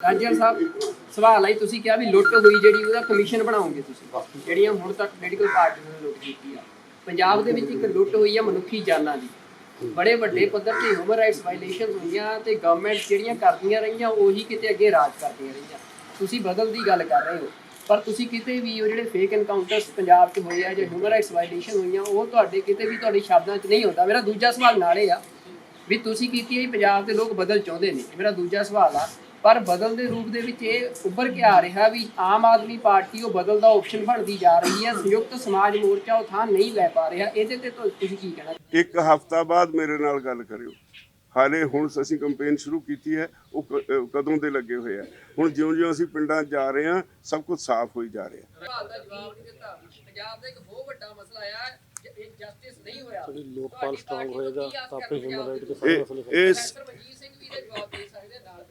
ਰਾਜਨ ਸਾਹਿਬ ਸਵਾਲ ਆਈ ਤੁਸੀਂ ਕਿਹਾ ਵੀ ਲੁੱਟ ਹੋਈ ਜਿਹੜੀ ਉਹਦਾ ਕਮਿਸ਼ਨ ਬਣਾਓਗੇ ਤੁਸੀਂ ਜਿਹੜੀਆਂ ਹੁਣ ਤੱਕ ਪੋਲੀਟੀਕਲ ਪਾਰਟੀਆਂ ਨੇ ਲੁੱਟ ਕੀਤੀ ਆ ਪੰਜਾਬ ਦੇ ਵਿੱਚ ਇੱਕ ਲੁੱਟ ਹੋਈ ਆ ਮਨੁੱਖੀ ਜਾਨਾਂ ਦੀ ਬੜੇ ਵੱਡੇ ਪੱਧਰ ਤੇ ਹਿਊਮਨ ਰਾਈਟਸ ਵਾਇਲੇਸ਼ਨਸ ਹੋਈਆਂ ਤੇ ਗਵਰਨਮੈਂਟ ਜਿਹੜੀਆਂ ਕਰਦੀਆਂ ਰਹੀਆਂ ਉਹੀ ਕਿਤੇ ਅੱਗੇ ਰਾਜ ਕਰਦੀਆਂ ਰਹੀਆਂ ਤੁਸੀਂ ਬਦਲ ਦੀ ਗੱਲ ਕਰ ਰਹੇ ਹੋ ਪਰ ਤੁਸੀਂ ਕਿਤੇ ਵੀ ਉਹ ਜਿਹੜੇ ਫੇਕ ਐਨਕਾਊਂਟਰਸ ਪੰਜਾਬ 'ਚ ਹੋਏ ਆ ਜਾਂ ਹਿਊਮਨ ਰਾਈਟਸ ਵਾਇਲੇਸ਼ਨ ਹੋਈਆਂ ਉਹ ਤੁਹਾਡੇ ਕਿਤੇ ਵੀ ਤੁਹਾਡੇ ਸ਼ਬਦਾਂ 'ਚ ਨਹੀਂ ਹੁੰਦਾ। ਮੇਰਾ ਦੂਜਾ ਸਵਾਲ ਨਾਲ ਇਹ ਆ ਵੀ ਤੁਸੀਂ ਕੀਤੀ ਹੈ ਪੰਜਾਬ ਦੇ ਲੋਕ ਬਦਲ ਚਾਹੁੰਦੇ ਨੇ। ਮੇਰਾ ਦੂਜਾ ਸਵਾਲ ਆ ਪਰ ਬਦਲ ਦੇ ਰੂਪ ਦੇ ਵਿੱਚ ਇਹ ਉੱਭਰ ਕੇ ਆ ਰਿਹਾ ਵੀ ਆਮ ਆਦਮੀ ਪਾਰਟੀ ਉਹ ਬਦਲ ਦਾ ਆਪਸ਼ਨ ਬਣਦੀ ਜਾ ਰਹੀ ਹੈ, ਸੰਯੁਕਤ ਸਮਾਜ ਮੋਰਚਾ ਉਹ ਥਾਂ ਨਹੀਂ ਲੈ ਪਾ ਰਿਹਾ। ਇਹਦੇ ਤੇ ਤੁਸੀਂ ਕੀ ਕਹਿਣਾ? ਇੱਕ ਹਫ਼ਤਾ ਬਾਅਦ ਮੇਰੇ ਨਾਲ ਗੱਲ ਕਰਿਓ। ਹਾਲੇ ਹੁਣ ਅਸੀਂ ਕੰਪੇਨ ਸ਼ੁਰੂ ਕੀਤੀ ਹੈ, ਉਹ ਕਦੋਂ ਦੇ ਲੱਗੇ ਹੋਏ ਆ। ਹੁਣ ਜਿਉਂ-ਜਿਉਂ ਅਸੀਂ ਪਿੰਡਾਂ ਜਾ ਰਹੇ ਹਾਂ ਸਭ ਕੁਝ ਸਾਫ਼ ਹੋਈ ਜਾ ਰਿਹਾ। ਸਵਾਲ ਦਾ ਜਵਾਬ ਨਹੀਂ ਦਿੱਤਾ। ਪੰਜਾਬ ਦਾ ਇੱਕ ਬਹੁਤ ਵੱਡਾ ਮਸਲਾ ਆ ਇਹ ਜਸਟਿਸ ਨਹੀਂ ਹੋਇਆ। ਲੋਕਪਾਲ ਸਟਰੋਂਗ ਹੋਏਗਾ ਤਾਂ ਆਪੇ ਹਿਊਮਨ ਰਾਈਟ ਦੇ ਸਾਰੇ ਮਸਲੇ ਸਰਬਜੀਤ ਸਿੰਘ ਵੀ ਦੇ ਜਵਾਬ ਦੇ ਸਕਦੇ ਨਾਲ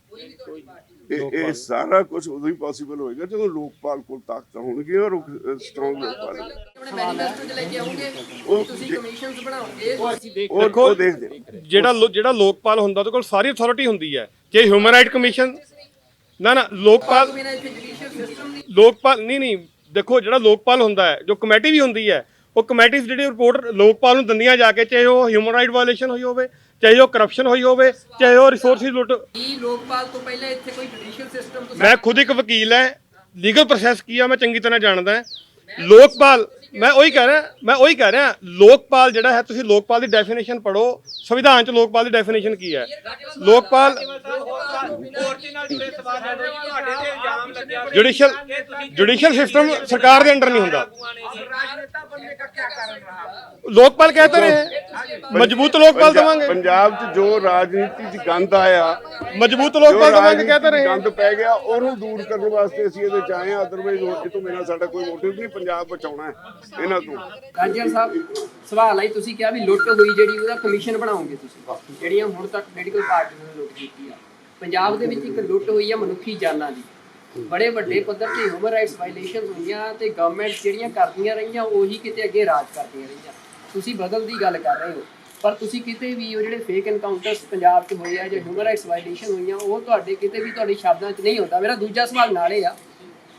ਕੋਈ ਵੀ ਤੁਹਾਡੀ ਪਾਰਟੀ ਇਹ ਸਾਰਾ ਕੁਝ ਉਦੋਂ ਹੀ ਪੋਸੀਬਲ ਹੋਏਗਾ ਜਦੋਂ ਲੋਕਪਾਲ ਕੋਲ ਤਾਕਤਾਂ ਹੋਣਗੀਆਂ ਔਰ ਸਟਰੋਂਗ ਲੋਕਪਾਲ ਆਪਣੇ ਮੈਨੀਫੈਸਟੋ ਚ ਲੈ ਕੇ ਆਉਂਗੇ ਤੁਸੀਂ ਕਮਿਸ਼ਨਸ ਬਣਾਓਗੇ ਉਹ ਦੇਖਦੇ ਜਿਹੜਾ ਲੋਕਪਾਲ ਹੁੰਦਾ ਉਹਦੇ ਕੋਲ ਸਾਰੀ ਅਥਾਰਟੀ ਹੁੰਦੀ ਹੈ ਕਿ ਹਿਊਮਨ ਰਾਈਟ ਕਮਿਸ਼ਨ ਨਾ ਲੋਕਪਾਲ ਬਿਨਾਂ ਇੱਥੇ ਜੁਡੀਸ਼ੀਅਲ ਸਿਸਟਮ ਦੀ ਲੋਕਪਾਲ ਨਹੀਂ ਦੇਖੋ ਜਿਹੜਾ ਲੋਕਪਾਲ ਹੁੰਦਾ ਹੈ ਜੋ ਕਮੇਟੀ ਵੀ ਹੁੰਦੀ ਹੈ ਉਹ ਕਮੇਟੀ ਜਿਹੜੀ ਰਿਪੋਰਟ ਲੋਕਪਾਲ ਨੂੰ ਦਿੰਦੀਆਂ ਜਾ ਕੇ ਚਾਹੇ ਉਹ ਹਿਊਮਨ ਰਾਈਟ ਵਾਇਲੇਸ਼ਨ ਹੋਈ ਹੋਵੇ ਚਾਹੇ ਉਹ ਕਰਪਸ਼ਨ ਹੋਈ ਹੋਵੇ ਚਾਹੇ ਉਹ ਰਿਸੋਰਸਿਸ ਲੁੱਟ। ਕੀ ਲੋਕਪਾਲ ਤੋਂ ਪਹਿਲਾਂ ਇੱਥੇ ਕੋਈ ਜੁਡੀਸ਼ੀਅਲ ਸਿਸਟਮ ਮੈਂ ਖੁਦ ਇੱਕ ਵਕੀਲ ਹੈ ਲੀਗਲ ਪ੍ਰੋਸੈਸ ਕੀ ਆ ਮੈਂ ਚੰਗੀ ਤਰ੍ਹਾਂ ਜਾਣਦਾ ਹਾਂ। ਲੋਕਪਾਲ ਮੈਂ ਉਹੀ ਕਹਿ ਰਿਹਾ ਲੋਕਪਾਲ ਜਿਹੜਾ ਹੈ ਤੁਸੀਂ ਲੋਕਪਾਲ ਦੀ ਡੈਫੀਨੇਸ਼ਨ ਪੜ੍ਹੋ ਸੰਵਿਧਾਨ 'ਚ ਲੋਕਪਾਲ ਦੀ ਡੈਫੀਨੇਸ਼ਨ ਕੀ ਹੈ। ਲੋਕਪਾਲ ਜੁਡੀਸ਼ੀਅਲ ਸਿਸਟਮ ਸਰਕਾਰ ਦੇ ਅੰਡਰ ਨਹੀਂ ਹੁੰਦਾ। ਲੋਕਪਾਲ कहते रहे मजबूत लोकपाल देवांगे। ਪੰਜਾਬ 'ਚ ਜੋ ਰਾਜਨੀਤੀ 'ਚ ਗੰਦ ਆਇਆ ਮਜ਼ਬੂਤ ਲੋਕਪਾਲ ਦੇਵਾਂਗੇ कहते रहे ਗੰਦ ਪੈ ਗਿਆ ਉਹਨੂੰ ਦੂਰ ਕਰਨ ਵਾਸਤੇ ਅਸੀਂ ਇਹਦੇ 'ਚ ਆਏ ਹਾਂ। ਅਦਰਵਾਈਜ਼ ਇਹ ਤੋਂ ਬਿਨਾਂ ਸਾਡਾ ਕੋਈ ਮੋਟਿਵ ਨਹੀਂ। ਪੰਜਾਬ ਬਚਾਉਣਾ ਹੈ ਇਹਨਾਂ ਤੋਂ। ਰਾਜਨ ਸਾਹਿਬ ਸਵਾਲ ਆਈ ਤੁਸੀਂ ਕਿਹਾ ਵੀ ਲੁੱਟ ਹੋਈ ਜਿਹੜੀ ਉਹਦਾ ਕਮਿਸ਼ਨ ਬਣਾਓਗੇ ਤੁਸੀਂ ਜਿਹੜੀਆਂ ਹੁਣ ਤੱਕ ਪੋਲੀਟੀਕਲ ਪਾਰਟੀਆਂ ਨੇ ਲੁੱਟ ਕੀਤੀ ਆ ਪੰਜਾਬ ਦੇ ਵਿੱਚ ਇੱਕ ਲੁੱਟ ਹੋਈ ਆ ਮਨੁੱਖੀ ਜਾਨਾਂ ਦੀ ਬੜੇ ਵੱਡੇ ਪੱਧਰ ਤੇ ਹਿਊਮਨ ਰਾਈਟਸ ਵਾਇਲੇਸ਼ਨਸ ਹੋਈਆਂ ਤੇ ਗਵਰਨਮੈਂਟ ਜਿਹੜੀਆਂ ਕਰਦੀਆਂ ਰਹੀਆਂ ਉਹੀ ਕਿਤੇ ਅੱਗੇ ਰਾਜ ਕਰਦੀਆਂ ਰਹੀਆਂ। ਤੁਸੀਂ ਬਦਲ ਦੀ ਗੱਲ ਕਰ ਰਹੇ ਹੋ ਪਰ ਤੁਸੀਂ ਕਿਤੇ ਵੀ ਉਹ ਜਿਹੜੇ ਫੇਕ ਐਨਕਾਊਂਟਰਸ ਪੰਜਾਬ 'ਚ ਹੋਏ ਆ ਜਾਂ ਹਿਊਮਨ ਰਾਈਟਸ ਵਾਇਲੇਸ਼ਨ ਹੋਈਆਂ ਉਹ ਤੁਹਾਡੇ ਕਿਤੇ ਵੀ ਤੁਹਾਡੇ ਸ਼ਬਦਾਂ 'ਚ ਨਹੀਂ ਹੁੰਦਾ। ਮੇਰਾ ਦੂਜਾ ਸਵਾਲ ਨਾਲ ਇਹ ਆ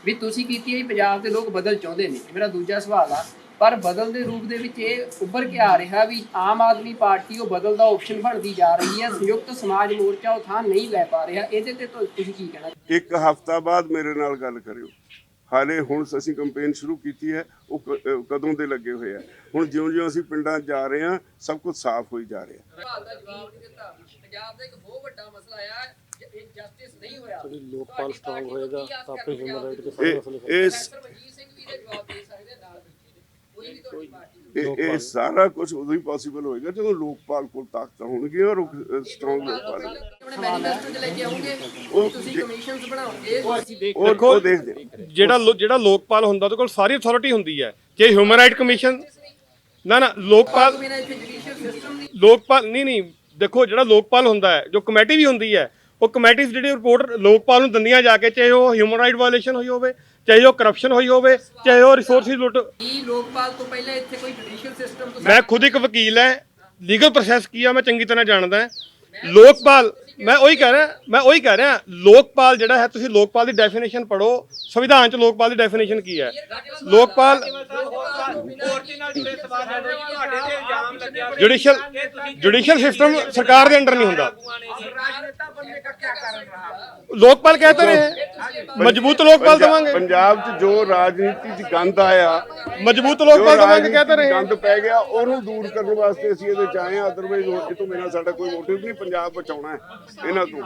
ਵੀ ਤੁਸੀਂ ਕੀਤੀ ਹੈ ਪੰਜਾਬ ਦੇ ਲੋਕ ਬਦਲ ਚਾਹੁੰਦੇ ਨੇ। ਮੇਰਾ ਦੂਜਾ ਸਵਾਲ ਆ ਪਰ ਬਦਲ ਦੇ ਰੂਪ ਦੇ ਵਿੱਚ ਇਹ ਉੱਭਰ ਕੇ ਆ ਰਿਹਾ ਵੀ ਆਮ ਆਦਮੀ ਪਾਰਟੀ ਉਹ ਬਦਲ ਦਾ ਆਪਸ਼ਨ ਬਣਦੀ ਜਾ ਰਹੀ ਹੈ, ਸੰਯੁਕਤ ਸਮਾਜ ਮੋਰਚਾ ਉਹ ਥਾਂ ਨਹੀਂ ਲੈ ਪਾ ਰਿਹਾ। ਇਹਦੇ ਤੇ ਤੁਸੀਂ ਕੀ ਕਹਿਣਾ? ਇੱਕ ਹਫ਼ਤਾ ਬਾਅਦ ਮੇਰੇ ਨਾਲ ਗੱਲ ਕਰਿਓ। ਹਾਲੇ ਹੁਣ ਅਸੀਂ ਕੰਪੇਨ ਸ਼ੁਰੂ ਕੀਤੀ ਹੈ, ਉਹ ਕਦੋਂ ਦੇ ਲੱਗੇ ਹੋਏ ਆ। ਹੁਣ ਜਿਉਂ-ਜਿਉਂ ਅਸੀਂ ਪਿੰਡਾਂ ਜਾ ਰਹੇ ਹਾਂ ਸਭ ਕੁਝ ਸਾਫ਼ ਹੋਈ ਜਾ ਰਿਹਾ। ਸਵਾਲ ਦਾ ਜਵਾਬ ਨਹੀਂ ਦਿੱਤਾ। ਪੰਜਾਬ ਦਾ ਇੱਕ ਬਹੁਤ ਵੱਡਾ ਮਸਲਾ ਆ ਇਹ ਜਸਟਿਸ ਨਹੀਂ ਹੋਇਆ। ਲੋਕਪਾਲ ਸਟਰੋਂਗ ਹੋਏਗਾ ਤਾਂ ਆਪੇ ਹਿਊਮਨ ਰਾਈਟ ਦੇ ਸਾਰੇ ਮਸਲੇ ਸਰਬਜੀਤ ਸਿੰਘ ਵੀ ਦੇ ਜਵਾਬ ਦੇ ਸਕਦੇ ਨਾਲ ਕੋਈ ਵੀ ਤੁਹਾਡੀ ਪਾਰਟੀ ਇਹ ਸਾਰਾ ਕੁਝ ਉਦੋਂ ਹੀ ਪੋਸੀਬਲ ਹੋਏਗਾ ਜਦੋਂ ਲੋਕਪਾਲ ਕੋਲ ਤਾਕਤਾਂ ਹੋਣਗੀਆਂ ਔਰ ਸਟਰੋਂਗ ਲੋਕਪਾਲ ਆਪਣੇ ਮੈਨੀਫੈਸਟੋ ਚ ਲੈ ਕੇ ਆਉਂਗੇ ਤੁਸੀਂ ਕਮਿਸ਼ਨਸ ਬਣਾਓਗੇ ਉਹ ਦੇਖਦੇ ਜਿਹੜਾ ਲੋਕਪਾਲ ਹੁੰਦਾ ਉਹਦੇ ਕੋਲ ਸਾਰੀ ਅਥਾਰਟੀ ਹੁੰਦੀ ਹੈ ਕਿ ਹਿਊਮਨ ਰਾਈਟ ਕਮਿਸ਼ਨ ਨਾ ਲੋਕਪਾਲ ਬਿਨਾਂ ਇੱਥੇ ਜੁਡੀਸ਼ੀਅਲ ਸਿਸਟਮ ਦੀ ਲੋਕਪਾਲ ਨਹੀਂ ਦੇਖੋ ਜਿਹੜਾ ਲੋਕਪਾਲ ਹੁੰਦਾ ਹੈ ਜੋ ਕਮੇਟੀ ਵੀ ਹੁੰਦੀ ਹੈ ਉਹ ਕਮੇਟੀ ਜਿਹੜੀ ਰਿਪੋਰਟ ਲੋਕਪਾਲ ਨੂੰ ਦਿੰਦੀਆਂ ਜਾ ਕੇ ਚਾਹੇ ਉਹ ਹਿਊਮਨ ਰਾਈਟ ਵਾਇਲੇਸ਼ਨ ਹੋਈ ਹੋਵੇ ਚਾਹੇ ਉਹ ਕਰਪਸ਼ਨ ਹੋਈ ਹੋਵੇ ਚਾਹੇ ਉਹ ਰਿਸੋਰਸਿਸ ਲੁੱਟ। ਕੀ ਲੋਕਪਾਲ ਤੋਂ ਪਹਿਲਾਂ ਇੱਥੇ ਕੋਈ ਜੁਡੀਸ਼ੀਅਲ ਸਿਸਟਮ ਮੈਂ ਖੁਦ ਇੱਕ ਵਕੀਲ ਹੈ ਲੀਗਲ ਪ੍ਰੋਸੈਸ ਕੀ ਆ ਮੈਂ ਚੰਗੀ ਤਰ੍ਹਾਂ ਜਾਣਦਾ ਹਾਂ। ਲੋਕਪਾਲ ਮੈਂ ਉਹੀ ਕਹਿ ਰਿਹਾ ਲੋਕਪਾਲ ਜਿਹੜਾ ਹੈ ਤੁਸੀਂ ਲੋਕਪਾਲ ਦੀ ਡੈਫੀਨੇਸ਼ਨ ਪੜ੍ਹੋ ਸੰਵਿਧਾਨ 'ਚ ਲੋਕਪਾਲ ਦੀ ਡੈਫੀਨੇਸ਼ਨ ਕੀ ਹੈ। ਲੋਕਪਾਲ ਜੁਡੀਸ਼ੀਅਲ ਸਿਸਟਮ ਸਰਕਾਰ ਦੇ ਅੰਡਰ ਨਹੀਂ ਹੁੰਦਾ। ਲੋਕਪਾਲ कहते रहे मजबूत लोकपाल देवांगे। ਪੰਜਾਬ 'ਚ ਜੋ ਰਾਜਨੀਤੀ 'ਚ ਗੰਦ ਆਇਆ मजबूत लोकपाल देवांगे कहते रहे ਗੰਦ ਪੈ ਗਿਆ ਉਹਨੂੰ ਦੂਰ ਕਰਨ ਵਾਸਤੇ ਅਸੀਂ ਇਹਦੇ 'ਚ ਆਏ ਹਾਂ। ਅਦਰਵਾਈਜ਼ ਇਹ ਤੋਂ ਬਿਨਾਂ ਸਾਡਾ ਕੋਈ ਮੋਟਿਵ ਨਹੀਂ। ਪੰਜਾਬ ਬਚਾਉਣਾ ਹੈ ਇਹਨਾਂ ਤੋਂ।